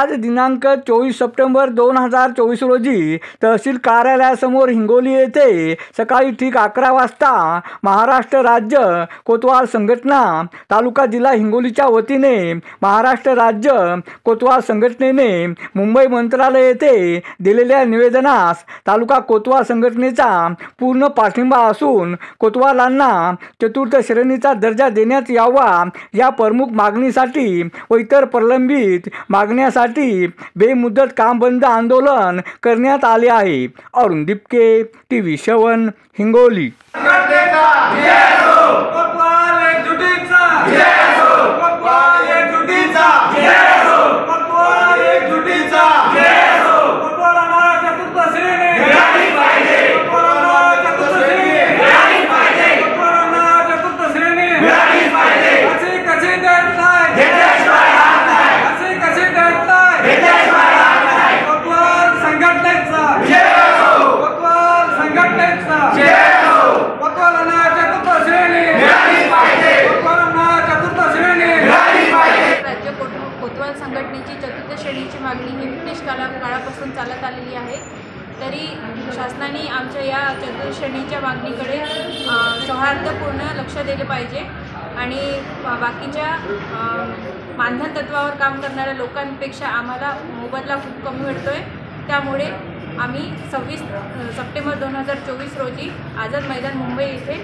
आज दिनांक 24 सप्टेंबर 2024 रोजी तहसील कार्यालयासमोर हिंगोली येथे सकाळी ठीक 11 वाजता महाराष्ट्र राज्य कोतवाल संघटना तालुका जिल्हा हिंगोलीच्या वतीने महाराष्ट्र राज्य कोतवाल संघटनेने मुंबई मंत्रालय येथे दिलेल्या निवेदनास तालुका कोतवाल संघटनेचा पूर्ण पाठिंबा असून कोतवालांना चतुर्थ श्रेणीचा दर्जा देण्यात यावा या प्रमुख मागणीसाठी व इतर प्रलंबित मागण्यासाठी बेमुदत काम बंद आंदोलन करण्यात आले आहे। अरुण दिपके, टीव्ही 7 हिंगोली। कोतवाल संघटनेची चतुर्थ श्रेणीची मागणी ही ब्रिटिश काळापासून चालत आलेली आहे। तरी शासनाने आमच्या या चतुर्थ श्रेणीच्या मागणीकडे सौहार्दपूर्ण लक्ष दिले पाहिजे आणि बाकीच्या मानधन तत्वावर काम करणाऱ्या लोकांपेक्षा आम्हाला मोबदला खूप कमी मिळतोय। त्यामुळे आम्ही 26 सप्टेंबर 2024 रोजी आझाद मैदान मुंबई येथे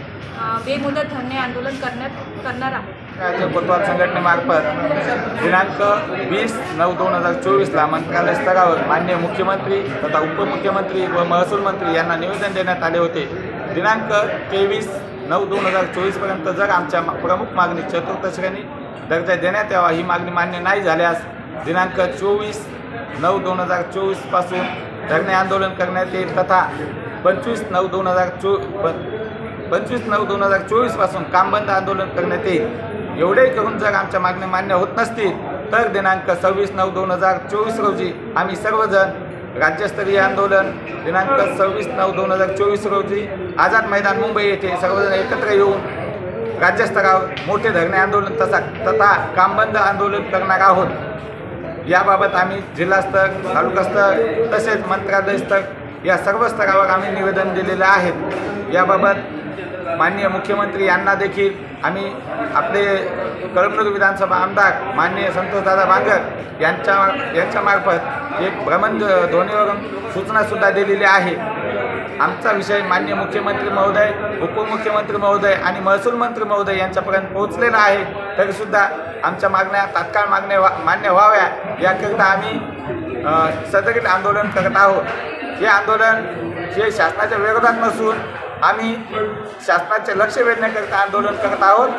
बेमुदत धरणे आंदोलन करणार आहोत। राज्य कोतवाल संघटनेमार्फत दिनांक 20/9/2024 मंत्रालय स्तरावर माननीय मुख्यमंत्री तथा उपमुख्यमंत्री व महसूल मंत्री यांना निवेदन देण्यात आले होते। दिनांक 23/9/2024 पर्यंत जर आमच्या प्रमुख मागणी चतुर्थ श्रेणी दर्जा देण्यात यावा ही मागणी मान्य नाही झाल्यास दिनांक 24/9/2024 पासून धरणे आंदोलन करण्यात येईल तथा 25/9/2024 पासून कामबंद आंदोलन करण्यात येईल। एवढे करून जर आमच्या मागण्या मान्य होत नसतील तर दिनांक 26/9/2024 रोजी आम्ही सर्वजण राज्यस्तरीय आंदोलन दिनांक 26/9/2024 रोजी आझाद मैदान मुंबई येथे सर्वजण एकत्र येऊन राज्यस्तरावर मोठे धरणे आंदोलन तथा कामबंद आंदोलन करणार आहोत। याबाबत आम्ही जिल्हास्तर, तालुकास्तर तसेच मंत्रालय स्तर या सर्व स्तरावर आम्ही निवेदन दिलेले आहेत। याबाबत माननीय मुख्यमंत्री यांना देखील आम्ही आपले कळमनुरी विधानसभा आमदार माननीय संतोषदादा बांगर यांच्यामार्फत एक भ्रमणध्वनीवरून सूचनासुद्धा दिलेली आहे। आमचा विषय माननीय मुख्यमंत्री महोदय, उपमुख्यमंत्री महोदय आणि महसूल मंत्री महोदय यांच्यापर्यंत पोहोचलेला आहे। तरीसुद्धा आमच्या मागण्या तात्काळ मान्य व्हाव्या याकरिता आम्ही सदरील आंदोलन करत आहोत। हे आंदोलन हे शासनाच्या विरोधात नसून आम्ही शासनाचे लक्ष वेधण्याकरिता आंदोलन करत आहोत।